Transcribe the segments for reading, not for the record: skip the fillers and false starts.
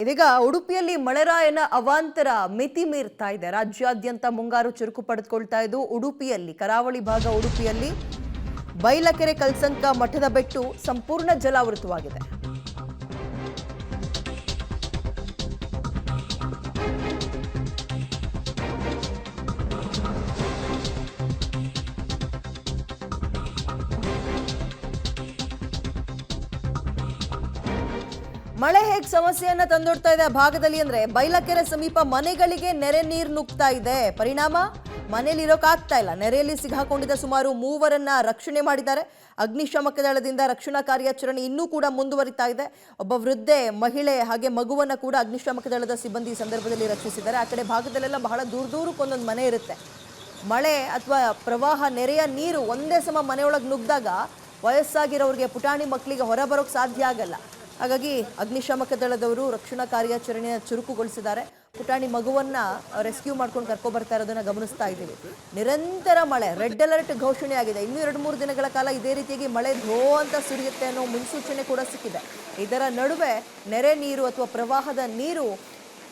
ಇದೀಗ ಉಡುಪಿಯಲ್ಲಿ ಮಳೆರಾಯನ ಅವಾಂತರ ಮಿತಿ ಮೀರ್ತಾ ಇದೆ. ರಾಜ್ಯಾದ್ಯಂತ ಮುಂಗಾರು ಚುರುಕು ಪಡೆದುಕೊಳ್ತಾ ಇದ್ದು ಉಡುಪಿಯಲ್ಲಿ ಕರಾವಳಿ ಭಾಗ ಉಡುಪಿಯಲ್ಲಿ ಬೈಲಕೆರೆ ಕಲ್ಸಂಕ ಮಠದ ಬೆಟ್ಟು ಸಂಪೂರ್ಣ ಜಲಾವೃತವಾಗಿದೆ. ಮಳೆ ಹೇಗೆ ಸಮಸ್ಯೆಯನ್ನ ತಂದೊಡ್ತಾ ಇದೆ ಆ ಭಾಗದಲ್ಲಿ ಅಂದ್ರೆ ಬೈಲಕೆರೆ ಸಮೀಪ ಮನೆಗಳಿಗೆ ನೆರೆ ನೀರು ನುಗ್ತಾ ಇದೆ. ಪರಿಣಾಮ ಮನೆಯಲ್ಲಿ ಇರೋಕ್ಕಾಗ್ತಾ ಇಲ್ಲ. ನೆರೆಯಲ್ಲಿ ಸಿಗಾಕೊಂಡಿದ್ದ ಸುಮಾರು 3 ರಕ್ಷಣೆ ಮಾಡಿದ್ದಾರೆ. ಅಗ್ನಿಶಾಮಕ ದಳದಿಂದ ರಕ್ಷಣಾ ಕಾರ್ಯಾಚರಣೆ ಇನ್ನೂ ಕೂಡ ಮುಂದುವರಿತಾ ಇದೆ. ಒಬ್ಬ ವೃದ್ಧೆ, ಮಹಿಳೆ ಹಾಗೆ ಮಗುವನ್ನ ಕೂಡ ಅಗ್ನಿಶಾಮಕ ದಳದ ಸಿಬ್ಬಂದಿ ಸಂದರ್ಭದಲ್ಲಿ ರಕ್ಷಿಸಿದ್ದಾರೆ. ಆ ಕಡೆ ಭಾಗದಲ್ಲೆಲ್ಲ ಬಹಳ ದೂರಕ್ಕೊಂದೊಂದು ಮನೆ ಇರುತ್ತೆ. ಮಳೆ ಅಥವಾ ಪ್ರವಾಹ ನೆರೆಯ ನೀರು ಒಂದೇ ಸಮ ಮನೆಯೊಳಗೆ ನುಗ್ಗಿದಾಗ ವಯಸ್ಸಾಗಿರೋರಿಗೆ, ಪುಟಾಣಿ ಮಕ್ಕಳಿಗೆ ಹೊರ ಬರೋಕ್ಕೆ ಸಾಧ್ಯ ಆಗಲ್ಲ. ಹಾಗಾಗಿ ಅಗ್ನಿಶಾಮಕ ದಳದವರು ರಕ್ಷಣಾ ಕಾರ್ಯಾಚರಣೆಯ ಚುರುಕುಗೊಳಿಸಿದ್ದಾರೆ. ಪುಟಾಣಿ ಮಗುವನ್ನ ರೆಸ್ಕ್ಯೂ ಮಾಡ್ಕೊಂಡು ಕರ್ಕೊಬರ್ತಾ ಇರೋದನ್ನ ಗಮನಿಸ್ತಾ ಇದ್ದೀವಿ. ನಿರಂತರ ಮಳೆ, ರೆಡ್ ಅಲರ್ಟ್ ಘೋಷಣೆ ಆಗಿದೆ. ಇನ್ನೂ 2-3 ದಿನಗಳ ಕಾಲ ಇದೇ ರೀತಿಯಾಗಿ ಮಳೆ ಧೋ ಅಂತ ಸುರಿಯುತ್ತೆ ಅನ್ನೋ ಮುನ್ಸೂಚನೆ ಕೂಡ ಸಿಕ್ಕಿದೆ. ಇದರ ನಡುವೆ ನೆರೆ ನೀರು ಅಥವಾ ಪ್ರವಾಹದ ನೀರು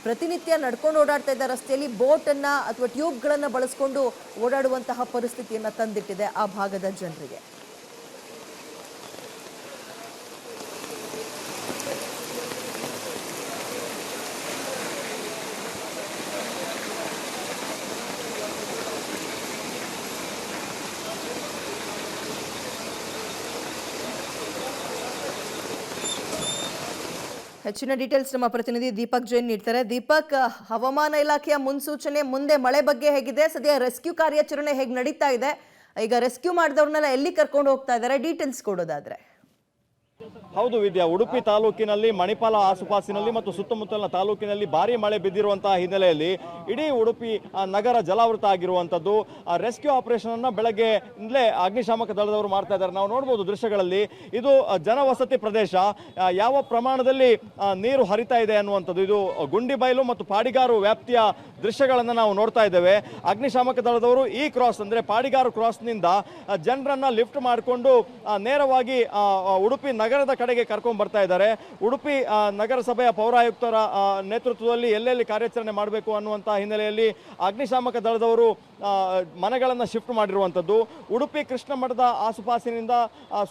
ಪ್ರತಿನಿತ್ಯ ನಡ್ಕೊಂಡು ಓಡಾಡ್ತಾ ಇದ್ದ ರಸ್ತೆಯಲ್ಲಿ ಬೋಟನ್ನು ಅಥವಾ ಟ್ಯೂಬ್ಗಳನ್ನು ಬಳಸ್ಕೊಂಡು ಓಡಾಡುವಂತಹ ಪರಿಸ್ಥಿತಿಯನ್ನು ತಂದಿಟ್ಟಿದೆ ಆ ಭಾಗದ ಜನರಿಗೆ. ಹೆಚ್ಚಿನ ಡೀಟೇಲ್ಸ್ ನಮ್ಮ ಪ್ರತಿನಿಧಿ ದೀಪಕ್ ಜೈನ್ ನೀಡ್ತಾರೆ. ದೀಪಕ್, ಹವಾಮಾನ ಇಲಾಖೆಯ ಮುನ್ಸೂಚನೆ ಮುಂದೆ ಮಳೆ ಬಗ್ಗೆ ಹೇಗಿದೆ? ಸದ್ಯ ರೆಸ್ಕ್ಯೂ ಕಾರ್ಯಾಚರಣೆ ಹೇಗೆ ನಡೀತಾ ಇದೆ? ಈಗ ರೆಸ್ಕ್ಯೂ ಮಾಡಿದವ್ರನ್ನೆಲ್ಲ ಎಲ್ಲಿ ಕರ್ಕೊಂಡು ಹೋಗ್ತಾ ಇದ್ದಾರೆ? ಡೀಟೇಲ್ಸ್ ಕೊಡೋದಾದ್ರೆ. ಹೌದು ವಿದ್ಯಾ, ಉಡುಪಿ ತಾಲೂಕಿನಲ್ಲಿ ಮಣಿಪಾಲ ಆಸುಪಾಸಿನಲ್ಲಿ ಮತ್ತು ಸುತ್ತಮುತ್ತಲಿನ ತಾಲೂಕಿನಲ್ಲಿ ಭಾರಿ ಮಳೆ ಬಿದ್ದಿರುವಂತಹ ಹಿನ್ನೆಲೆಯಲ್ಲಿ ಇಡೀ ಉಡುಪಿ ನಗರ ಜಲಾವೃತ ಆಗಿರುವಂಥದ್ದು. ರೆಸ್ಕ್ಯೂ ಆಪರೇಷನ್ ಅನ್ನು ಬೆಳಗ್ಗೆಯಿಂದಲೇ ಅಗ್ನಿಶಾಮಕ ದಳದವರು ಮಾಡ್ತಾ ಇದ್ದಾರೆ. ನಾವು ನೋಡ್ಬೋದು ದೃಶ್ಯಗಳಲ್ಲಿ, ಇದು ಜನವಸತಿ ಪ್ರದೇಶ. ಯಾವ ಪ್ರಮಾಣದಲ್ಲಿ ನೀರು ಹರಿತಾ ಇದೆ ಅನ್ನುವಂಥದ್ದು ಇದು ಗುಂಡಿಬೈಲು ಮತ್ತು ಪಾಡಿಗಾರು ವ್ಯಾಪ್ತಿಯ ದೃಶ್ಯಗಳನ್ನು ನಾವು ನೋಡ್ತಾ ಇದ್ದೇವೆ. ಅಗ್ನಿಶಾಮಕ ದಳದವರು ಈ ಕ್ರಾಸ್ ಅಂದರೆ ಪಾಡಿಗಾರು ಕ್ರಾಸ್ನಿಂದ ಜನರನ್ನ ಲಿಫ್ಟ್ ಮಾಡಿಕೊಂಡು ನೇರವಾಗಿ ಉಡುಪಿ ನಗರದ ಕಡೆಗೆ ಕರ್ಕೊಂಡು ಬರ್ತಾ ಇದ್ದಾರೆ. ಉಡುಪಿ ನಗರಸಭೆಯ ಪೌರಾಯುಕ್ತರ ನೇತೃತ್ವದಲ್ಲಿ ಎಲ್ಲೆಲ್ಲಿ ಕಾರ್ಯಾಚರಣೆ ಮಾಡಬೇಕು ಅನ್ನುವಂಥ ಹಿನ್ನೆಲೆಯಲ್ಲಿ ಅಗ್ನಿಶಾಮಕ ದಳದವರು ಮನೆಗಳನ್ನು ಶಿಫ್ಟ್ ಮಾಡಿರುವಂಥದ್ದು. ಉಡುಪಿ ಕೃಷ್ಣ ಮಠದ ಆಸುಪಾಸಿನಿಂದ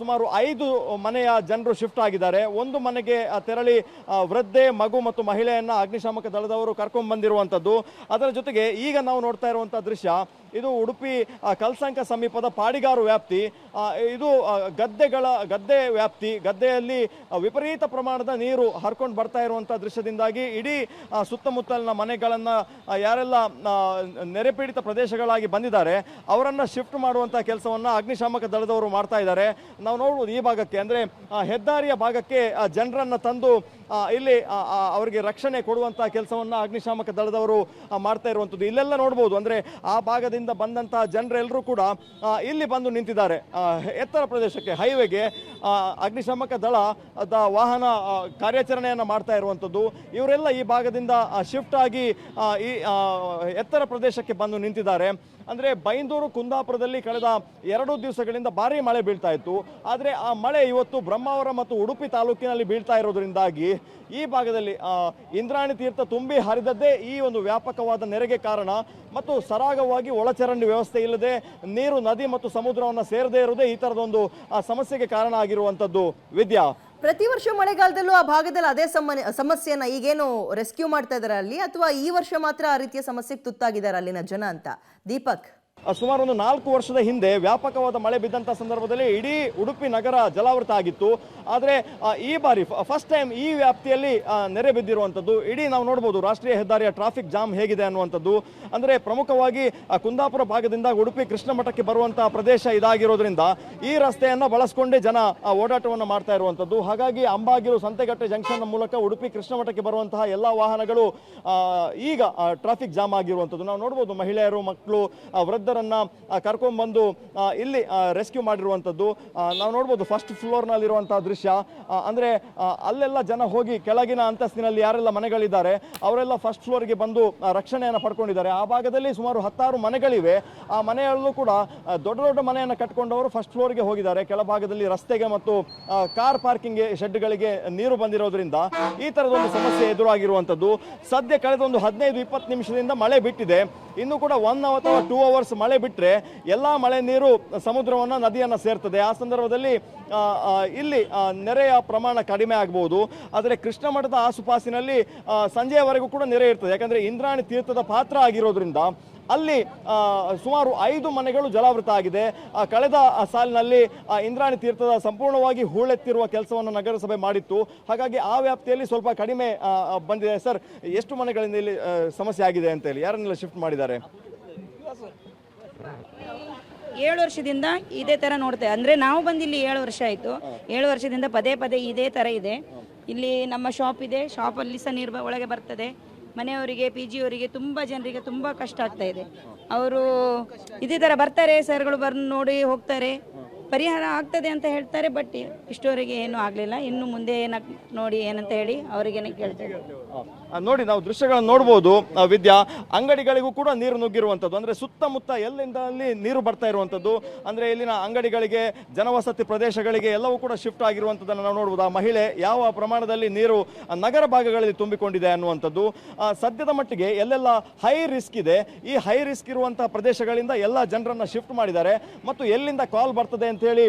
ಸುಮಾರು 5 ಮನೆಯ ಜನರು ಶಿಫ್ಟ್ ಆಗಿದ್ದಾರೆ. ಒಂದು ಮನೆಗೆ ತೆರಳಿ ವೃದ್ಧೆ, ಮಗು ಮತ್ತು ಮಹಿಳೆಯನ್ನ ಅಗ್ನಿಶಾಮಕ ದಳದವರು ಕರ್ಕೊಂಡು ಬಂದಿರುವಂಥದ್ದು. ಅದರ ಜೊತೆಗೆ ಈಗ ನಾವು ನೋಡ್ತಾ ಇರುವಂಥ ದೃಶ್ಯ, ಇದು ಉಡುಪಿ ಕಲ್ಸಂಕ ಸಮೀಪದ ಪಾಡಿಗಾರು ವ್ಯಾಪ್ತಿ. ಇದು ಗದ್ದೆ ವ್ಯಾಪ್ತಿ. ಗದ್ದೆಯಲ್ಲಿ ವಿಪರೀತ ಪ್ರಮಾಣದ ನೀರು ಹರ್ಕೊಂಡು ಬರ್ತಾ ಇರುವಂಥ ದೃಶ್ಯದಿಂದಾಗಿ ಇಡೀ ಸುತ್ತಮುತ್ತಲಿನ ಮನೆಗಳನ್ನು ಯಾರೆಲ್ಲ ನೆರೆಪೀಡಿತ ಪ್ರದೇಶಗಳಾಗಿ ಬಂದಿದ್ದಾರೆ ಅವರನ್ನು ಶಿಫ್ಟ್ ಮಾಡುವಂಥ ಕೆಲಸವನ್ನು ಅಗ್ನಿಶಾಮಕ ದಳದವರು ಮಾಡ್ತಾ ಇದ್ದಾರೆ. ನಾವು ನೋಡ್ಬೋದು ಈ ಭಾಗಕ್ಕೆ ಅಂದರೆ ಹೆದ್ದಾರಿಯ ಭಾಗಕ್ಕೆ ಜನರನ್ನು ತಂದು ಇಲ್ಲಿ ಅವರಿಗೆ ರಕ್ಷಣೆ ಕೊಡುವಂಥ ಕೆಲಸವನ್ನು ಅಗ್ನಿಶಾಮಕ ದಳದವರು ಮಾಡ್ತಾ ಇರುವಂಥದ್ದು. ಇಲ್ಲೆಲ್ಲ ನೋಡ್ಬೋದು, ಅಂದರೆ ಆ ಭಾಗದಿಂದ ಬಂದಂತಹ ಜನರೆಲ್ಲರೂ ಕೂಡ ಇಲ್ಲಿ ಬಂದು ನಿಂತಿದ್ದಾರೆ. ಎತ್ತರ ಪ್ರದೇಶಕ್ಕೆ, ಹೈವೇಗೆ ಅಗ್ನಿಶಾಮಕ ದಳದ ವಾಹನ ಕಾರ್ಯಾಚರಣೆಯನ್ನು ಮಾಡ್ತಾ ಇರುವಂಥದ್ದು. ಇವರೆಲ್ಲ ಈ ಭಾಗದಿಂದ ಶಿಫ್ಟ್ ಆಗಿ ಈ ಎತ್ತರ ಪ್ರದೇಶಕ್ಕೆ ಬಂದು ನಿಂತಿದ್ದಾರೆ. ಅಂದರೆ ಬೈಂದೂರು, ಕುಂದಾಪುರದಲ್ಲಿ ಕಳೆದ 2 ದಿವಸಗಳಿಂದ ಭಾರಿ ಮಳೆ ಬೀಳ್ತಾ ಇತ್ತು. ಆದರೆ ಆ ಮಳೆ ಇವತ್ತು ಬ್ರಹ್ಮಾವರ ಮತ್ತು ಉಡುಪಿ ತಾಲೂಕಿನಲ್ಲಿ ಬೀಳ್ತಾ ಇರೋದ್ರಿಂದಾಗಿ ಈ ಭಾಗದಲ್ಲಿ ಇಂದ್ರಾಣಿ ತೀರ್ಥ ತುಂಬಿ ಹರಿದದ್ದೇ ಈ ಒಂದು ವ್ಯಾಪಕವಾದ ನೆರೆಗೆ ಕಾರಣ. ಮತ್ತು ಸರಾಗವಾಗಿ ಒಳಚರಂಡಿ ವ್ಯವಸ್ಥೆ ಇಲ್ಲದೆ ನೀರು ನದಿ ಮತ್ತು ಸಮುದ್ರವನ್ನು ಸೇರದೇ ಇರುವುದೇ ಈ ಥರದೊಂದು ಸಮಸ್ಯೆಗೆ ಕಾರಣ ಆಗಿರುವಂಥದ್ದು. ವಿದ್ಯಾ, ಪ್ರತಿ ವರ್ಷ ಮಳೆಗಾಲದಲ್ಲೂ ಆ ಭಾಗದಲ್ಲಿ ಅದೇ ಸಮಸ್ಯೆನ ಈಗೇನು ರೆಸ್ಕ್ಯೂ ಮಾಡ್ತಾ ಇದ್ದಾರೆ ಅಲ್ಲಿ, ಅಥವಾ ಈ ವರ್ಷ ಮಾತ್ರ ಆ ರೀತಿಯ ಸಮಸ್ಯೆಗೆ ತುತ್ತಾಗಿದ್ದಾರೆ ಅಲ್ಲಿನ ಜನ ಅಂತ? ದೀಪಕ್, ಸುಮಾರು 4 ವರ್ಷದ ಹಿಂದೆ ವ್ಯಾಪಕವಾದ ಮಳೆ ಬಿದ್ದಂಥ ಸಂದರ್ಭದಲ್ಲಿ ಇಡೀ ಉಡುಪಿ ನಗರ ಜಲಾವೃತ ಆಗಿತ್ತು. ಆದರೆ ಈ ಬಾರಿ ಫಸ್ಟ್ ಟೈಮ್ ಈ ವ್ಯಾಪ್ತಿಯಲ್ಲಿ ನೆರೆ ಬಿದ್ದಿರುವಂಥದ್ದು. ಇಡೀ ನಾವು ನೋಡ್ಬೋದು ರಾಷ್ಟ್ರೀಯ ಹೆದ್ದಾರಿಯ ಟ್ರಾಫಿಕ್ ಜಾಮ್ ಹೇಗಿದೆ ಅನ್ನುವಂಥದ್ದು. ಅಂದರೆ ಪ್ರಮುಖವಾಗಿ ಕುಂದಾಪುರ ಭಾಗದಿಂದ ಉಡುಪಿ ಕೃಷ್ಣ ಮಠಕ್ಕೆ ಬರುವಂಥ ಪ್ರದೇಶ ಇದಾಗಿರೋದ್ರಿಂದ ಈ ರಸ್ತೆಯನ್ನು ಬಳಸ್ಕೊಂಡೇ ಜನ ಓಡಾಟವನ್ನು ಮಾಡ್ತಾ ಇರುವಂಥದ್ದು. ಹಾಗಾಗಿ ಅಂಬಾಗಿಲು, ಸಂತೆಗಟ್ಟೆ ಜಂಕ್ಷನ್ ಮೂಲಕ ಉಡುಪಿ ಕೃಷ್ಣ ಮಠಕ್ಕೆ ಬರುವಂತಹ ಎಲ್ಲ ವಾಹನಗಳು ಈಗ ಟ್ರಾಫಿಕ್ ಜಾಮ್ ಆಗಿರುವಂಥದ್ದು. ನಾವು ನೋಡ್ಬೋದು ಮಹಿಳೆಯರು, ಮಕ್ಕಳು, ವೃದ್ಧರು 5 ಕರ್ಕೊಂಡ್ಬಂದು ಇಲ್ಲಿ ರೆಸ್ಕ್ಯೂ ಮಾಡಿರುವಂಥದ್ದು ನಾವು ನೋಡ್ಬೋದು. ಫಸ್ಟ್ ಫ್ಲೋರ್ನಲ್ಲಿರುವಂತಹ ದೃಶ್ಯ ಅಂದರೆ ಅಲ್ಲೆಲ್ಲ ಜನ ಹೋಗಿ ಕೆಳಗಿನ ಅಂತಸ್ತಿನಲ್ಲಿ ಯಾರೆಲ್ಲ ಮನೆಗಳಿದ್ದಾರೆ ಅವರೆಲ್ಲ ಫಸ್ಟ್ ಫ್ಲೋರ್ಗೆ ಬಂದು ರಕ್ಷಣೆಯನ್ನು ಪಡ್ಕೊಂಡಿದ್ದಾರೆ. ಆ ಭಾಗದಲ್ಲಿ ಸುಮಾರು 10 ಮನೆಗಳಿವೆ. ಆ ಮನೆಯಲ್ಲೂ ಕೂಡ ದೊಡ್ಡ ದೊಡ್ಡ ಮನೆಯನ್ನು ಕಟ್ಕೊಂಡವರು ಫಸ್ಟ್ ಫ್ಲೋರ್ಗೆ ಹೋಗಿದ್ದಾರೆ. ಕೆಳಭಾಗದಲ್ಲಿ ರಸ್ತೆಗೆ ಮತ್ತು ಕಾರ್ ಪಾರ್ಕಿಂಗ್ ಶೆಡ್ಗಳಿಗೆ ನೀರು ಬಂದಿರೋದ್ರಿಂದ ಈ ಥರದೊಂದು ಸಮಸ್ಯೆ ಎದುರಾಗಿರುವಂಥದ್ದು. ಸದ್ಯ ಕಳೆದ ಒಂದು 15-20 ನಿಮಿಷದಿಂದ ಮಳೆ ಬಿಟ್ಟಿದೆ. ಇನ್ನು ಕೂಡ 1 ಅಥವಾ 2 ಅವರ್ಸ್ ಮಳೆ ಬಿಟ್ಟರೆ ಎಲ್ಲ ಮಳೆ ನೀರು ಸಮುದ್ರವನ್ನು ನದಿಯನ್ನು ಸೇರ್ತದೆ. ಆ ಸಂದರ್ಭದಲ್ಲಿ ಇಲ್ಲಿ ನೆರೆಯ ಪ್ರಮಾಣ ಕಡಿಮೆ ಆಗಬಹುದು. ಆದರೆ ಕೃಷ್ಣ ಮಠದ ಆಸುಪಾಸಿನಲ್ಲಿ ಸಂಜೆಯವರೆಗೂ ಕೂಡ ನೆರೆ ಇರ್ತದೆ. ಯಾಕಂದರೆ ಇಂದ್ರಾಣಿ ತೀರ್ಥದ ಪಾತ್ರ ಆಗಿರೋದ್ರಿಂದ ಅಲ್ಲಿ ಸುಮಾರು 5 ಮನೆಗಳು ಜಲಾವೃತ ಆಗಿದೆ. ಕಳೆದ ಸಾಲಿನಲ್ಲಿ ಇಂದ್ರಾಣಿ ತೀರ್ಥದ ಸಂಪೂರ್ಣವಾಗಿ ಹೂಳೆತ್ತಿರುವ ಕೆಲಸವನ್ನು ನಗರಸಭೆ ಮಾಡಿತ್ತು. ಹಾಗಾಗಿ ಆ ವ್ಯಾಪ್ತಿಯಲ್ಲಿ ಸ್ವಲ್ಪ ಕಡಿಮೆ ಬಂದಿದೆ. ಸರ್, ಎಷ್ಟು ಮನೆಗಳಿಂದ ಇಲ್ಲಿ ಸಮಸ್ಯೆ ಆಗಿದೆ ಅಂತ ಹೇಳಿ ಯಾರನ್ನೆಲ್ಲ ಶಿಫ್ಟ್ ಮಾಡಿದ್ದಾರೆ? 7 ವರ್ಷದಿಂದ ಇದೇ ಥರ ನೋಡ್ತೇವೆ. ಅಂದರೆ ನಾವು ಬಂದಿಲ್ಲಿ 7 ವರ್ಷ ಆಯಿತು. 7 ವರ್ಷದಿಂದ ಪದೇ ಪದೇ ಇದೇ ಥರ ಇದೆ. ಇಲ್ಲಿ ನಮ್ಮ ಶಾಪ್ ಇದೆ, ಶಾಪಲ್ಲಿ ಸಹ ನೀರು ಒಳಗೆ ಬರ್ತದೆ. ಮನೆಯವರಿಗೆ, ಪಿ ಜಿಯವರಿಗೆ, ತುಂಬ ಜನರಿಗೆ ತುಂಬ ಕಷ್ಟ ಆಗ್ತಾ ಇದೆ. ಅವರು ಇದೇ ಥರ ಬರ್ತಾರೆ, ಸರ್ಗಳು ಬಂದು ನೋಡಿ ಹೋಗ್ತಾರೆ, ಪರಿಹಾರ ಆಗ್ತದೆ ಅಂತ ಹೇಳ್ತಾರೆ. ಬಟ್ ಇಷ್ಟವರೆಗೆ ಏನೂ ಆಗಲಿಲ್ಲ. ಇನ್ನು ಮುಂದೆ ನೋಡಿ ಏನಂತ ಹೇಳಿ ಅವರಿಗೇನೆ ಕೇಳ್ತೇವೆ. ನೋಡಿ, ನಾವು ದೃಶ್ಯಗಳನ್ನು ನೋಡ್ಬೋದು. ವಿದ್ಯಾ, ಅಂಗಡಿಗಳಿಗೂ ಕೂಡ ನೀರು ನುಗ್ಗಿರುವಂಥದ್ದು. ಅಂದರೆ ಸುತ್ತಮುತ್ತ ಎಲ್ಲಿಂದ ಅಲ್ಲಿ ನೀರು ಬರ್ತಾ ಇರುವಂಥದ್ದು. ಅಂದರೆ ಇಲ್ಲಿನ ಅಂಗಡಿಗಳಿಗೆ, ಜನವಸತಿ ಪ್ರದೇಶಗಳಿಗೆ ಎಲ್ಲವೂ ಕೂಡ ಶಿಫ್ಟ್ ಆಗಿರುವಂಥದ್ದನ್ನು ನಾವು ನೋಡ್ಬೋದು. ಆ ಮಹಿಳೆ ಯಾವ ಪ್ರಮಾಣದಲ್ಲಿ ನೀರು ನಗರ ಭಾಗಗಳಲ್ಲಿ ತುಂಬಿಕೊಂಡಿದೆ ಅನ್ನುವಂಥದ್ದು. ಸದ್ಯದ ಮಟ್ಟಿಗೆ ಎಲ್ಲೆಲ್ಲ ಹೈ ರಿಸ್ಕ್ ಇದೆ, ಈ ಹೈ ರಿಸ್ಕ್ ಇರುವಂತಹ ಪ್ರದೇಶಗಳಿಂದ ಎಲ್ಲ ಜನರನ್ನು ಶಿಫ್ಟ್ ಮಾಡಿದ್ದಾರೆ ಮತ್ತು ಎಲ್ಲಿಂದ ಕಾಲ್ ಬರ್ತದೆ ಅಂತ ಹೇಳಿ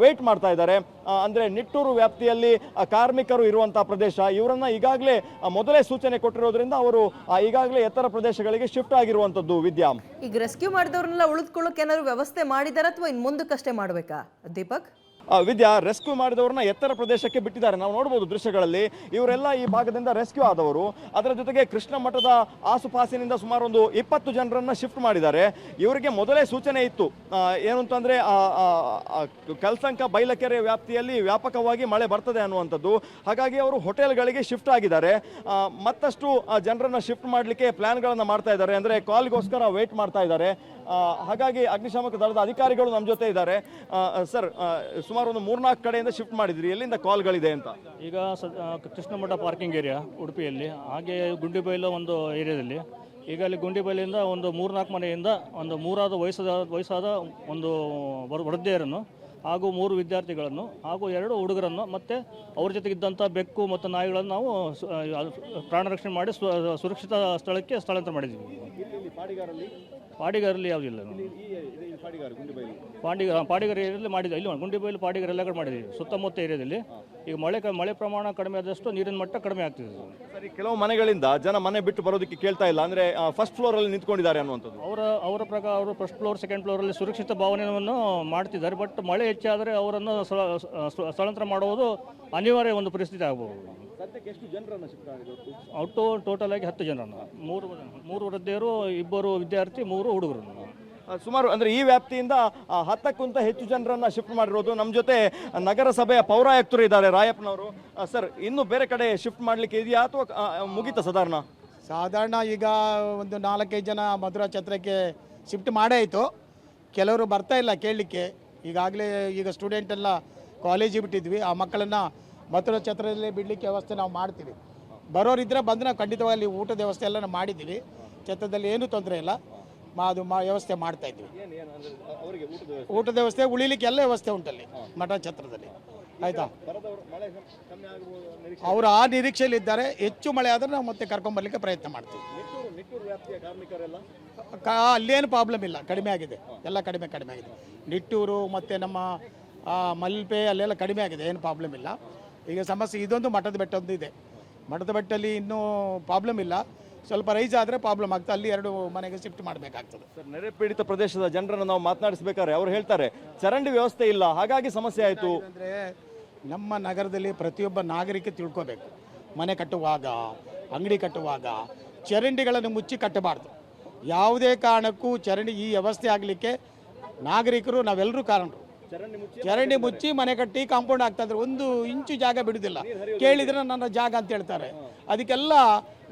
ವೇಟ್ ಮಾಡ್ತಾ ಇದ್ದಾರೆ. ಅಂದರೆ ನಿಟ್ಟೂರು ವ್ಯಾಪ್ತಿಯಲ್ಲಿ ಕಾರ್ಮಿಕರು ಇರುವಂತಹ ಪ್ರದೇಶ, ಇವರನ್ನ ಈಗಾಗಲೇ ಮೊದಲೇ ಸೂಚನೆ ಕೊಟ್ಟಿರೋದ್ರಿಂದ ಅವರು ಈಗಾಗಲೇ ಎತ್ತರ ಪ್ರದೇಶಗಳಿಗೆ ಶಿಫ್ಟ್ ಆಗಿರುವಂತದ್ದು. ವಿದ್ಯಾ, ಈಗ ರೆಸ್ಕ್ಯೂ ಮಾಡಿದವ್ರನ್ನೆಲ್ಲ ಉಳಿದುಕೊಳ್ಳೋಕೆ ಏನಾದ್ರು ವ್ಯವಸ್ಥೆ ಮಾಡಿದಾರ ಅಥವಾ ಇನ್ನು ಮುಂದಕ್ಕಷ್ಟೇ ಮಾಡಬೇಕಾ ದೀಪಕ್? ವಿದ್ಯಾ, ರೆಸ್ಕ್ಯೂ ಮಾಡಿದವ್ರನ್ನ ಎತ್ತರ ಪ್ರದೇಶಕ್ಕೆ ಬಿಟ್ಟಿದ್ದಾರೆ. ನಾವು ನೋಡ್ಬೋದು ದೃಶ್ಯಗಳಲ್ಲಿ. ಇವರೆಲ್ಲ ಈ ಭಾಗದಿಂದ ರೆಸ್ಕ್ಯೂ ಆದವರು. ಅದರ ಜೊತೆಗೆ ಕೃಷ್ಣ ಮಠದ ಆಸುಪಾಸಿನಿಂದ ಸುಮಾರು ಒಂದು 20 ಜನರನ್ನ ಶಿಫ್ಟ್ ಮಾಡಿದ್ದಾರೆ. ಇವರಿಗೆ ಮೊದಲೇ ಸೂಚನೆ ಇತ್ತು, ಏನು ಅಂತಂದ್ರೆ ಕಲ್ಸಂಕ ಬೈಲಕೆರೆ ವ್ಯಾಪ್ತಿಯಲ್ಲಿ ವ್ಯಾಪಕವಾಗಿ ಮಳೆ ಬರ್ತದೆ ಅನ್ನುವಂಥದ್ದು. ಹಾಗಾಗಿ ಅವರು ಹೋಟೆಲ್ಗಳಿಗೆ ಶಿಫ್ಟ್ ಆಗಿದ್ದಾರೆ. ಮತ್ತಷ್ಟು ಜನರನ್ನ ಶಿಫ್ಟ್ ಮಾಡಲಿಕ್ಕೆ ಪ್ಲಾನ್ಗಳನ್ನು ಮಾಡ್ತಾ ಇದ್ದಾರೆ. ಅಂದರೆ ಕಾಲ್ಗೋಸ್ಕರ ವೇಟ್ ಮಾಡ್ತಾ ಇದ್ದಾರೆ. ಹಾಗಾಗಿ ಅಗ್ನಿಶಾಮಕ ದಳದ ಅಧಿಕಾರಿಗಳು ನಮ್ಮ ಜೊತೆ ಇದ್ದಾರೆ. ಸರ್, ಸುಮಾರು ಒಂದು 3-4 ಕಡೆಯಿಂದ ಶಿಫ್ಟ್ ಮಾಡಿದ್ರಿ, ಎಲ್ಲಿಂದ ಕಾಲ್ಗಳಿದೆ ಅಂತ? ಈಗ ಕೃಷ್ಣ ಮಠ ಪಾರ್ಕಿಂಗ್ ಏರಿಯಾ ಉಡುಪಿಯಲ್ಲಿ, ಹಾಗೆ ಗುಂಡಿಬೈಲು ಒಂದು ಏರಿಯಾದಲ್ಲಿ. ಈಗ ಅಲ್ಲಿ ಗುಂಡಿಬೈಲಿಂದ ಒಂದು 3-4 ಮನೆಯಿಂದ ಒಂದು 3 ವಯಸ್ಸಾದ ಒಂದು ವೃದ್ಧೆಯರನ್ನು ಹಾಗೂ 3 ವಿದ್ಯಾರ್ಥಿಗಳನ್ನು ಹಾಗೂ 2 ಹುಡುಗರನ್ನು ಮತ್ತು ಅವ್ರ ಜೊತೆಗಿದ್ದಂಥ ಬೆಕ್ಕು ಮತ್ತು ನಾಯಿಗಳನ್ನು ನಾವು ಪ್ರಾಣ ರಕ್ಷಣೆ ಮಾಡಿ ಸುರಕ್ಷಿತ ಸ್ಥಳಕ್ಕೆ ಸ್ಥಳಾಂತರ ಮಾಡಿದ್ದೀವಿ. ಪಾಡಿಗಾರಲ್ಲಿ ಯಾವುದಿಲ್ಲ. ಪಾಡಿಗಾರ ಏರಿಯಾದಲ್ಲಿ ಮಾಡಿದ್ವಿ. ಇಲ್ಲಿ ಗುಂಡಿಬೈಲು ಪಾಡಿಗಾರ ಎಲ್ಲ ಕಡೆ ಮಾಡಿದ್ದೀವಿ. ಸುತ್ತಮುತ್ತ ಏರಿಯಾದಲ್ಲಿ ಈಗ ಮಳೆ ಪ್ರಮಾಣ ಕಡಿಮೆ ಆದಷ್ಟು ನೀರಿನ ಮಟ್ಟ ಕಡಿಮೆ ಆಗ್ತಿದೆ. ಸರಿ, ಕೆಲವು ಮನೆಗಳಿಂದ ಜನ ಮನೆ ಬಿಟ್ಟು ಬರೋದಕ್ಕೆ ಕೇಳ್ತಾ ಇಲ್ಲ. ಅಂದರೆ ಫಸ್ಟ್ ಫ್ಲೋರಲ್ಲಿ ನಿಂತ್ಕೊಂಡಿದ್ದಾರೆ ಅನ್ನುವಂಥದ್ದು. ಅವರ ಪ್ರಕಾರ ಅವರು ಫಸ್ಟ್ ಫ್ಲೋರ್, ಸೆಕೆಂಡ್ ಫ್ಲೋರಲ್ಲಿ ಸುರಕ್ಷಿತ ಭಾವನೆಯನ್ನು ಮಾಡ್ತಿದ್ದಾರೆ. ಬಟ್ ಮಳೆ ಹೆಚ್ಚಾದರೆ ಅವರನ್ನು ಸ್ಥಳಾಂತರ ಮಾಡುವುದು ಅನಿವಾರ್ಯ ಒಂದು ಪರಿಸ್ಥಿತಿ ಆಗ್ಬೋದು. ಸದ್ಯಕ್ಕೆ ಎಷ್ಟು ಜನರನ್ನು ಶಿಫ್ಟ್ ಆಗಿದ್ರು? ಒಟ್ಟು ಟೋಟಲ್ ಆಗಿ 10 ಜನರನ್ನು, 3 ವೃದ್ಧೆಯರು, 2 ವಿದ್ಯಾರ್ಥಿ, 3 ಹುಡುಗರನ್ನು. ಸುಮಾರು ಅಂದರೆ ಈ ವ್ಯಾಪ್ತಿಯಿಂದ 10ಕ್ಕಿಂತ ಹೆಚ್ಚು ಜನರನ್ನ ಶಿಫ್ಟ್ ಮಾಡಿರೋದು. ನಮ್ಮ ಜೊತೆ ನಗರಸಭೆಯ ಪೌರಾಯುಕ್ತರು ಇದ್ದಾರೆ, ರಾಯಪ್ಪನವರು. ಸರ್, ಇನ್ನು ಬೇರೆ ಕಡೆ ಶಿಫ್ಟ್ ಮಾಡಲಿಕ್ಕೆ ಇದೆಯಾ ಅಥವಾ ಮುಗೀತಾ? ಸಾಧಾರಣ ಈಗ ಒಂದು 4-5 ಜನ ಮಧುರಾ ಛತ್ರಕ್ಕೆ ಶಿಫ್ಟ್ ಮಾಡೇ ಆಯಿತು. ಕೆಲವರು ಬರ್ತಾ ಇಲ್ಲ ಕೇಳಲಿಕ್ಕೆ. ಈಗ ಸ್ಟೂಡೆಂಟ್ ಎಲ್ಲ ಕಾಲೇಜಿಗೆ ಬಿಟ್ಟಿದ್ವಿ. ಆ ಮಕ್ಕಳನ್ನು ಮಧುರಾ ಛತ್ರದಲ್ಲೇ ಬಿಡಲಿಕ್ಕೆ ವ್ಯವಸ್ಥೆ ನಾವು ಮಾಡ್ತೀವಿ. ಬರೋರಿದ್ದರೆ ಬಂದು ನಾವು ಖಂಡಿತವಾಗಿ ಊಟದ ವ್ಯವಸ್ಥೆ ಎಲ್ಲ ನಾವು ಮಾಡಿದ್ದೀವಿ. ಛತ್ರದಲ್ಲಿ ಏನೂ ತೊಂದರೆ ಇಲ್ಲ, ವ್ಯವಸ್ಥೆ ಮಾಡ್ತಾ ಇದ್ವಿ. ಊಟದ ವ್ಯವಸ್ಥೆ, ಉಳಿಲಿಕ್ಕೆ ಎಲ್ಲ ವ್ಯವಸ್ಥೆ ಉಂಟಲ್ಲಿ ಮಠ ಛತ್ರದಲ್ಲಿ. ಆಯಿತಾ, ಅವರು ಆ ನಿರೀಕ್ಷೆಯಲ್ಲಿ ಇದ್ದಾರೆ. ಹೆಚ್ಚು ಮಳೆ ಆದರೆ ನಾವು ಮತ್ತೆ ಕರ್ಕೊಂಬರ್ಲಿಕ್ಕೆ ಪ್ರಯತ್ನ ಮಾಡ್ತೀವಿ. ಅಲ್ಲೇನು ಪ್ರಾಬ್ಲಮ್ ಇಲ್ಲ, ಕಡಿಮೆ ಆಗಿದೆ, ಎಲ್ಲ ಕಡಿಮೆ ಆಗಿದೆ. ನಿಟ್ಟೂರು ಮತ್ತು ನಮ್ಮ ಮಲ್ಪೆ ಅಲ್ಲೆಲ್ಲ ಕಡಿಮೆ ಆಗಿದೆ, ಏನು ಪ್ರಾಬ್ಲಮ್ ಇಲ್ಲ. ಈಗ ಸಮಸ್ಯೆ ಇದೊಂದು ಮಠದ ಬೆಟ್ಟ ಒಂದು ಇದೆ. ಮಠದ ಬೆಟ್ಟಲ್ಲಿ ಇನ್ನೂ ಪ್ರಾಬ್ಲಮ್ ಇಲ್ಲ, ಸ್ವಲ್ಪ ರೈಸ್ ಆದರೆ ಪ್ರಾಬ್ಲಮ್ ಆಗ್ತದೆ. ಅಲ್ಲಿ 2 ಮನೆಗೆ ಶಿಫ್ಟ್ ಮಾಡಬೇಕಾಗ್ತದೆ. ಸರ್, ನೆರೆ ಪೀಡಿತ ಪ್ರದೇಶದ ಜನರನ್ನು ನಾವು ಮಾತನಾಡಿಸಬೇಕಾದ್ರೆ ಅವ್ರು ಹೇಳ್ತಾರೆ ಚರಂಡಿ ವ್ಯವಸ್ಥೆ ಇಲ್ಲ, ಹಾಗಾಗಿ ಸಮಸ್ಯೆ ಆಯಿತು. ಅಂದರೆ ನಮ್ಮ ನಗರದಲ್ಲಿ ಪ್ರತಿಯೊಬ್ಬ ನಾಗರಿಕ ತಿಳ್ಕೋಬೇಕು, ಮನೆ ಕಟ್ಟುವಾಗ, ಅಂಗಡಿ ಕಟ್ಟುವಾಗ ಚರಂಡಿಗಳನ್ನು ಮುಚ್ಚಿ ಕಟ್ಟಬಾರ್ದು. ಯಾವುದೇ ಕಾರಣಕ್ಕೂ ಚರಂಡಿ ಈ ವ್ಯವಸ್ಥೆ ಆಗಲಿಕ್ಕೆ ನಾಗರಿಕರು ನಾವೆಲ್ಲರೂ ಕಾರಣರು. ಚರಂಡಿ ಮುಚ್ಚಿ ಮನೆ ಕಟ್ಟಿ ಕಾಂಪೌಂಡ್ ಆಗ್ತಾಯಿದ್ರೆ 1 ಇಂಚು ಜಾಗ ಬಿಡುವುದಿಲ್ಲ. ಕೇಳಿದರೆ ನನ್ನ ಜಾಗ ಅಂತ ಹೇಳ್ತಾರೆ. ಅದಕ್ಕೆಲ್ಲ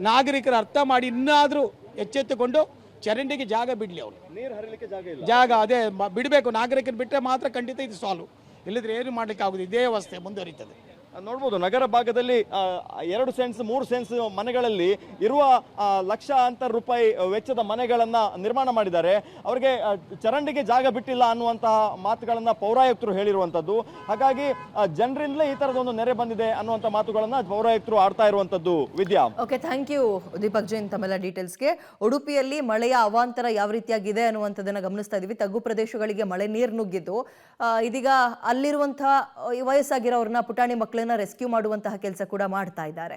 ನಾಗರಿಕರು ಅರ್ಥ ಮಾಡಿ ಇನ್ನಾದರೂ ಎಚ್ಚೆತ್ತುಕೊಂಡು ಚರಂಡಿಗೆ ಜಾಗ ಬಿಡಲಿ ಅವರು. ನೀರು ಹರಿಲಿಕ್ಕೆ ಜಾಗ ಇಲ್ಲ. ಜಾಗ ಅದೇ ಬಿಡಬೇಕು, ನಾಗರಿಕರು ಬಿಟ್ಟರೆ ಮಾತ್ರ ಖಂಡಿತ ಇದು ಸಾಲ್ವ್, ಇಲ್ಲದ್ರೆ ಏನು ಮಾಡಲಿಕ್ಕೆ ಆಗೋದು, ಇದೇ ಅವಸ್ಥೆ ಮುಂದುವರಿತದೆ. ನೋಡ್ಬೋದು ನಗರ ಭಾಗದಲ್ಲಿ 2 ಸೆಂಟ್ಸ್ 3 ಸೆಂಟ್ಸ್ ಮನೆಗಳಲ್ಲಿ ಇರುವ ಲಕ್ಷಾಂತರ ರೂಪಾಯಿ ವೆಚ್ಚದ ಮನೆಗಳನ್ನ ನಿರ್ಮಾಣ ಮಾಡಿದ್ದಾರೆ. ಅವರಿಗೆ ಚರಂಡಿಗೆ ಜಾಗ ಬಿಟ್ಟಿಲ್ಲ ಅನ್ನುವಂತಹ ಮಾತುಗಳನ್ನ ಪೌರಾಯುಕ್ತರು ಹೇಳಿರುವಂಥದ್ದು. ಹಾಗಾಗಿ ಜನರಿಂದಲೇ ಈ ತರದೊಂದು ನೆರೆ ಬಂದಿದೆ ಅನ್ನುವಂಥ ಮಾತುಗಳನ್ನ ಪೌರಾಯುಕ್ತರು ಆಡ್ತಾ ಇರುವಂಥದ್ದು. Vidya. Okay, thank you Deepak Jain ತಮ್ಮೆಲ್ಲ ಡೀಟೇಲ್ಸ್ಗೆ. ಉಡುಪಿಯಲ್ಲಿ ಮಳೆಯ ಅವಾಂತರ ಯಾವ ರೀತಿಯಾಗಿದೆ ಅನ್ನುವಂಥದ್ದನ್ನು ಗಮನಿಸ್ತಾ ಇದ್ದೀವಿ. ತಗ್ಗು ಪ್ರದೇಶಗಳಿಗೆ ಮಳೆ ನೀರು ನುಗ್ಗಿದ್ದು ಇದೀಗ ಅಲ್ಲಿರುವಂತಹ ವಯಸ್ಸಾಗಿರೋರನ್ನ, ಪುಟಾಣಿ ಮಕ್ಕಳನ್ನ ರೆಸ್ಕ್ಯೂ ಮಾಡುವಂತಹ ಕೆಲಸ ಕೂಡ ಮಾಡ್ತಾ ಇದ್ದಾರೆ.